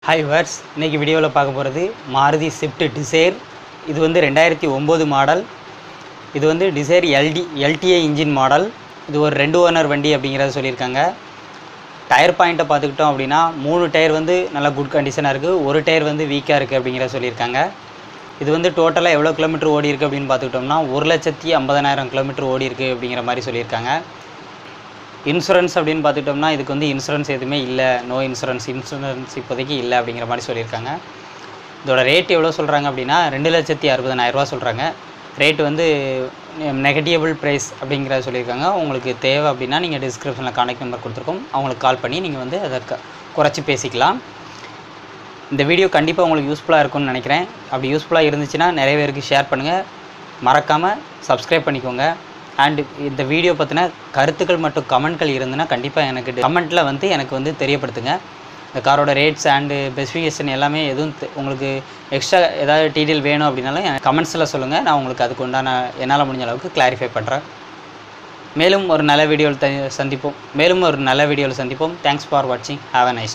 Hi verse, இன்றைக்கி வீடியோவில் பார்க்க போகிறது மாருதி ஸ்விஃப்ட் டிசைர். இது வந்து 2009 மாடல். இது வந்து டிசைர் எல்டிஐ இன்ஜின் மாடல். இது ஒரு 2 ஓனர் வண்டி அப்படிங்கிறத சொல்லியிருக்காங்க. டயர் பாயிண்ட்டை பார்த்துக்கிட்டோம் அப்படின்னா 3 டயர் வந்து நல்லா குட் கண்டிஷனாக இருக்குது, ஒரு டயர் வந்து வீக்காக இருக்குது அப்படிங்கிறத சொல்லியிருக்காங்க. இது வந்து டோட்டலாக எவ்வளோ கிலோமீட்டர் ஓடி இருக்குது அப்படின்னு பார்த்துக்கிட்டோம்னா 1,50,000 கிலோமீட்டர் ஓடி இருக்குது அப்படிங்கிற மாதிரி சொல்லியிருக்காங்க. இன்சூரன்ஸ் அப்படின்னு பார்த்துட்டோம்னா இதுக்கு வந்து இன்சூரன்ஸ் எதுவுமே இல்லை, நோ இன்சூரன்ஸ் இப்போதைக்கு இல்லை அப்படிங்கிற மாதிரி சொல்லியிருக்காங்க. இதோட ரேட் எவ்வளோ சொல்கிறாங்க அப்படின்னா 2,60,000 சொல்கிறாங்க. ரேட்டு வந்து நெகட்டியபிள் ப்ரைஸ் அப்படிங்கிறத சொல்லியிருக்காங்க. உங்களுக்கு தேவை அப்படின்னா நீங்கள் டிஸ்கிரிப்ஷனில் கான்டாக்ட் நம்பர் கொடுத்துருக்கோம், அவங்களுக்கு கால் பண்ணி நீங்கள் வந்து அதை குறைச்சி பேசிக்கலாம். இந்த வீடியோ கண்டிப்பாக உங்களுக்கு யூஸ்ஃபுல்லாக இருக்கும்னு நினைக்கிறேன். அப்படி யூஸ்ஃபுல்லாக இருந்துச்சுன்னா நிறைய பேருக்கு ஷேர் பண்ணுங்கள், மறக்காமல் சப்ஸ்கிரைப் பண்ணிக்கோங்க. அண்ட் இந்த வீடியோ பற்றின கருத்துக்கள் மற்றும் கமெண்ட்கள் இருந்ததுன்னா கண்டிப்பாக எனக்கு கமெண்ட்டில் வந்து எனக்கு வந்து தெரியப்படுத்துங்க. இந்த காரோட ரேட்ஸ் அண்டு ஸ்பெசிஃபிகேஷன் எல்லாமே எதுவும் உங்களுக்கு எக்ஸ்ட்ரா ஏதாவது டீட்டெயில் வேணும் அப்படின்னாலும் கமெண்ட்ஸில் சொல்லுங்கள், நான் உங்களுக்கு அதுக்கு உண்டான என்னால் முடிஞ்ச அளவுக்கு கிளாரிஃபை பண்ணுறேன். மேலும் ஒரு நல்ல வீடியோவில் சந்திப்போம். தேங்க்ஸ் ஃபார் வாட்சிங். Have a nice day.